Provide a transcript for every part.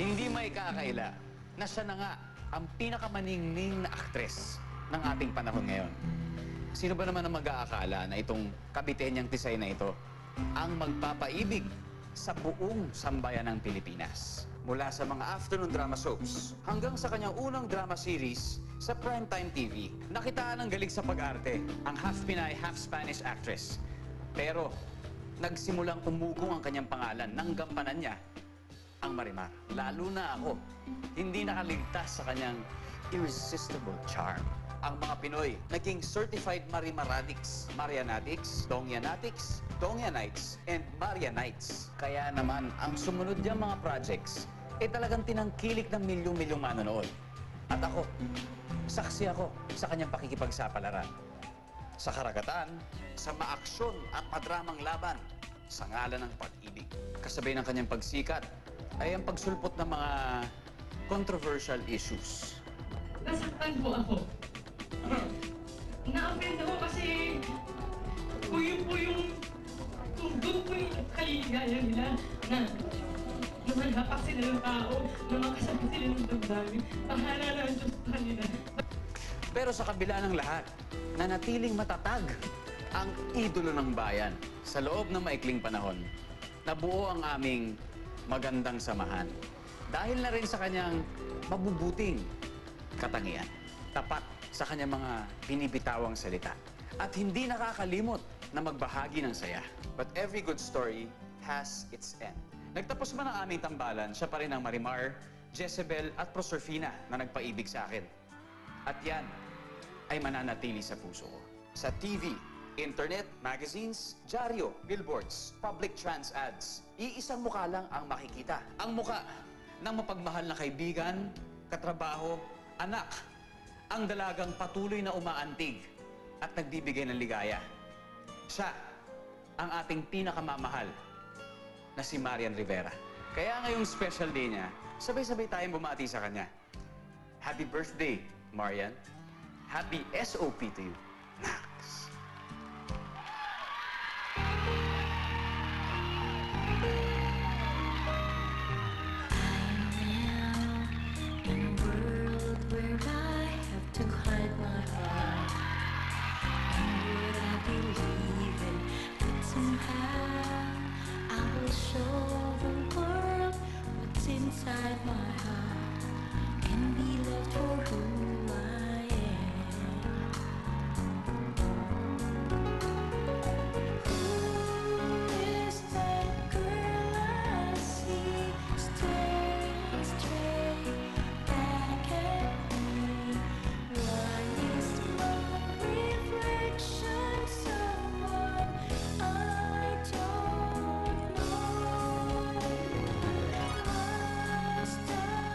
Hindi may kakaila na siya na nga ang pinakamaningning na aktres ng ating panahon ngayon. Sino ba naman ang mag-aakala na itong kabite niyang tisay na ito ang magpapaibig sa buong sambayan ng Pilipinas? Mula sa mga afternoon drama soaps hanggang sa kanyang unang drama series sa Primetime TV, nakitaan ang galing sa pag-arte ang half Pinay, half Spanish actress. Pero nagsimulang umugong ang kanyang pangalan nang gampanan niya ang Marimar. Lalo na ako, hindi nakaligtas sa kanyang irresistible charm. Ang mga Pinoy, naging certified Marimaratics, Marianatics, Dongianatics, Dongianites, and Marianites. Kaya naman, ang sumunod niyang mga projects, talagang tinangkilik ng milyong-milyong manonood. At ako, saksi ako sa kanyang pakikipagsapalaran. Sa karagatan, sa maaksyon at madramang laban, sa ngalan ng pag-ibig. Kasabay ng kanyang pagsikat, ay ang pagsulpot ng mga controversial issues. Nasaktan po ako. Na-offend ako kasi kung doon po yung kaligaya nila na lumalapak sila ng tao, na makasabi sila ng damdamin. Pahala na ang Diyos sa kanila. Pero sa kabila ng lahat, nanatiling matatag ang idolo ng bayan. Sa loob ng maikling panahon, nabuo ang aming magandang samahan. Dahil na rin sa kanyang mabubuting katangian. Tapat sa kanyang mga binibitawang salita. At hindi nakakalimot na magbahagi ng saya. But every good story has its end. Nagtapos man ang aming tambalan, siya pa rin ang Marimar, Jezebel at Proserpina na nagpaibig sa akin. At yan ay mananatili sa puso ko. Sa TV, internet, magazines, dyaryo, billboards, public trans ads. Iisang mukha lang ang makikita. Ang mukha ng mapagmahal na kaibigan, katrabaho, anak. Ang dalagang patuloy na umaantig at nagbibigay ng ligaya. Siya ang ating pinakamamahal na si Marian Rivera. Kaya ngayong special day niya, sabay-sabay tayong bumati sa kanya. Happy birthday, Marian. Happy SOP to you. Nax. In a world where I have to hide my heart, and what I believe in, but somehow I will show the world what's inside my heart, and be loved for who I am. Who is that girl I see staring straight back at me? Why is my reflection someone I don't know? Must I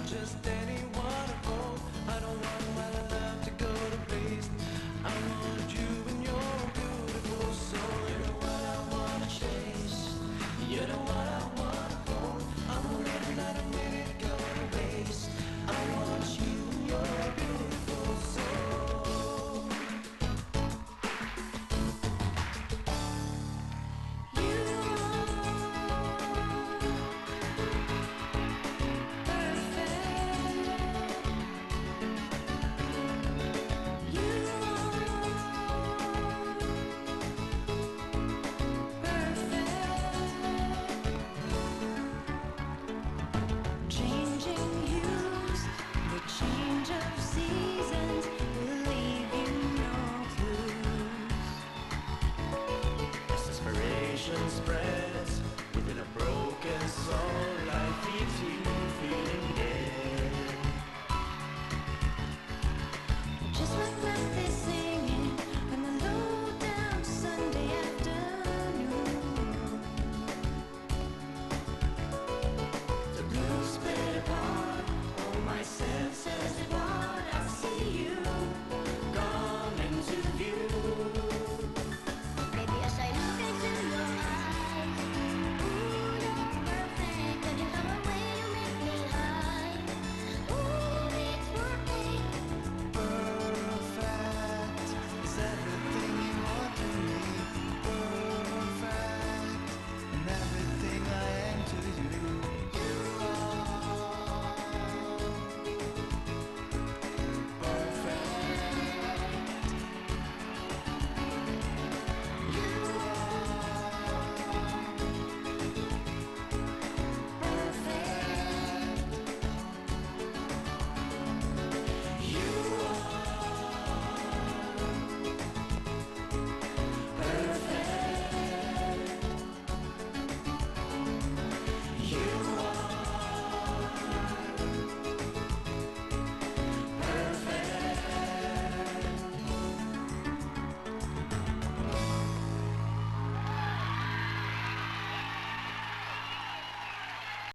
just any waterfall. I don't want my love to go to waste. I want you and your beautiful soul. You're the one I wanna chase. You're the one I wanna hold. I'm ready, not a minute go to waste. I want you and your beautiful soul. You Changing hues, the change of seasons will leave you no clues. Desperation spreads within a broken soul. Life leaves you feeling dead. Just like Memphis singing on the low down Sunday afternoon. The blues split apart, all my senses part. I see you.